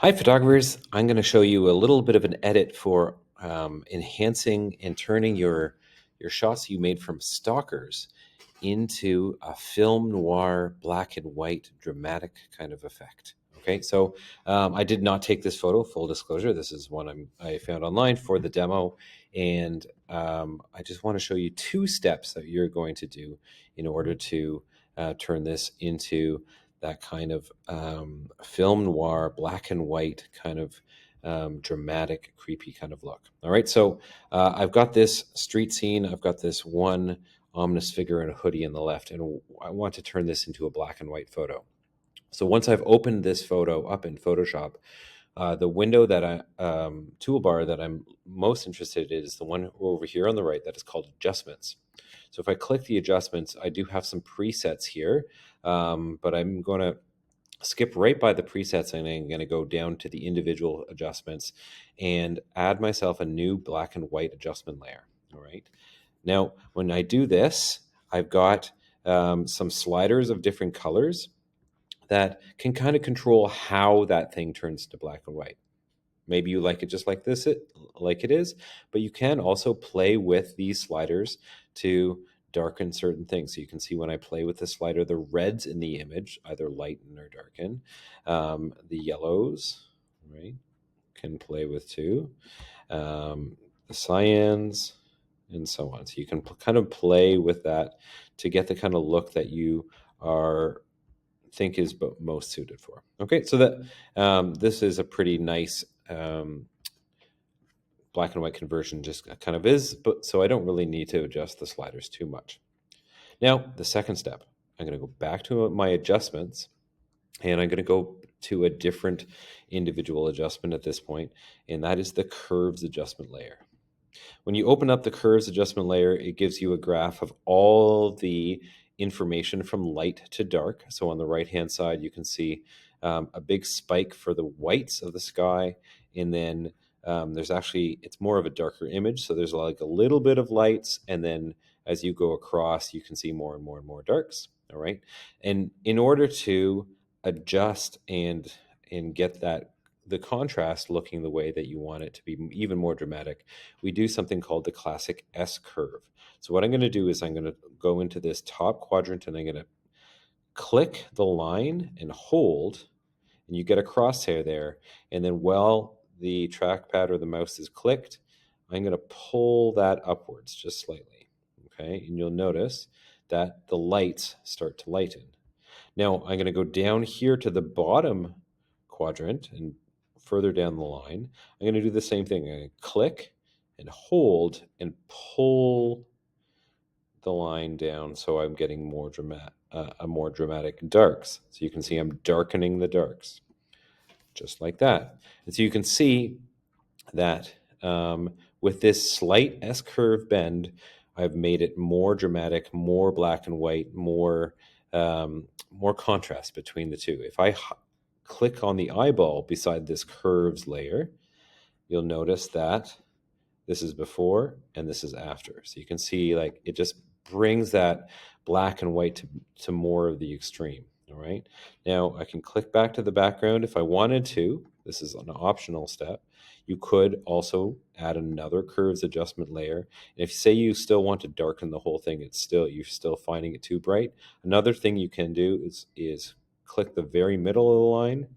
Hi, photographers. I'm going to show you a little bit of an edit for enhancing and turning your shots you made from Stalkers into a film noir, black and white, dramatic kind of effect. Okay, so I did not take this photo. Full disclosure, this is one I found online for the demo, and I just want to show you two steps that you're going to do in order to turn this into that kind of film noir, black and white kind of dramatic, creepy kind of look. All right, so I've got this street scene. I've got this one ominous figure in a hoodie in the left, and I want to turn this into a black and white photo. So once I've opened this photo up in Photoshop, the window that toolbar that I'm most interested in is the one over here on the right that is called Adjustments. So if I click the Adjustments, I do have some presets here, but I'm going to skip right by the presets and I'm going to go down to the individual adjustments and add myself a new black and white adjustment layer. All right. Now, when I do this, I've got some sliders of different colors that can kind of control how that thing turns to black and white. Maybe you like it just like this, like it is, but you can also play with these sliders to darken certain things. So you can see when I play with the slider, the reds in the image either lighten or darken. The yellows, right, can play with too. The cyans, and so on. So you can kind of play with that to get the kind of look that you are think is most suited for. Okay, so that this is a pretty nice black and white conversion, just kind of is, but so I don't really need to adjust the sliders too much. Now, the second step, I'm going to go back to my adjustments, and I'm going to go to a different individual adjustment at this point, and that is the curves adjustment layer. When you open up the curves adjustment layer, it gives you a graph of all the information from light to dark. So on the right-hand side, you can see a big spike for the whites of the sky. And then there's actually, it's more of a darker image. So there's like a little bit of lights. And then as you go across, you can see more and more and more darks. All right. And in order to adjust and get that the contrast looking the way that you want it to be even more dramatic, we do something called the classic S curve. So what I'm going to do is I'm going to go into this top quadrant and I'm going to click the line and hold, and you get a crosshair there. And then while the trackpad or the mouse is clicked, I'm going to pull that upwards just slightly. Okay, and you'll notice that the lights start to lighten. Now I'm going to go down here to the bottom quadrant and further down the line. I'm going to do the same thing. I'm going to click and hold and pull the line down so I'm getting more dramatic darks. So you can see I'm darkening the darks just like that. And so you can see that with this slight S-curve bend, I've made it more dramatic, more black and white, more contrast between the two. If I click on the eyeball beside this curves layer, you'll notice that this is before and this is after. So you can see like it just brings that black and white to more of the extreme. All right. Now I can click back to the background if I wanted to. This is an optional step. You could also add another curves adjustment layer. And if say you still want to darken the whole thing, you're still finding it too bright. Another thing you can do is click the very middle of the line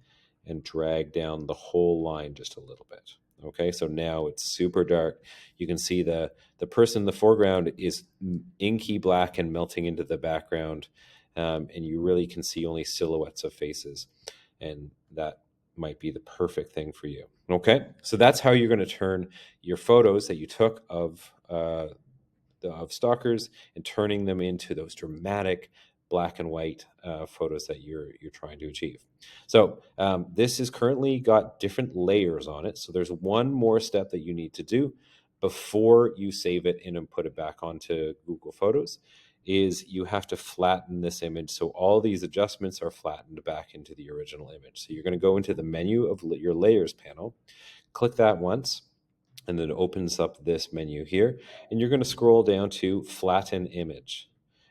and drag down the whole line just a little bit. Okay, so now it's super dark. You can see the person in the foreground is inky black and melting into the background, and you really can see only silhouettes of faces, and that might be the perfect thing for you. Okay, so that's how you're going to turn your photos that you took of stalkers and turning them into those dramatic black and white photos that you're trying to achieve. So this has currently got different layers on it. So there's one more step that you need to do before you save it and put it back onto Google Photos is you have to flatten this image so all these adjustments are flattened back into the original image. So you're going to go into the menu of your layers panel, click that once, and then it opens up this menu here, and you're going to scroll down to flatten image.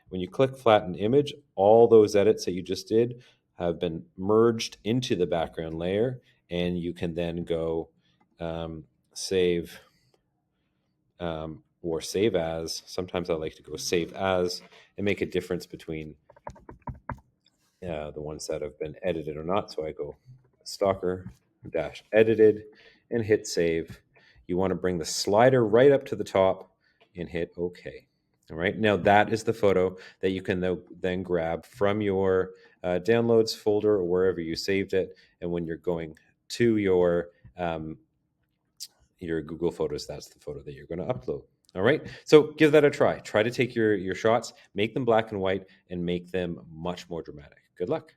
When you click flatten image, all those edits that you just did have been merged into the background layer, and you can then go save or save as. Sometimes I like to go save as and make a difference between the ones that have been edited or not. So I go Stalker dash edited and hit save. You want to bring the slider right up to the top and hit OK. All right, now that is the photo that you can then grab from your downloads folder or wherever you saved it. And when you're going to your Google Photos, that's the photo that you're going to upload. All right, so give that a try. Try to take your shots, make them black and white, and make them much more dramatic. Good luck.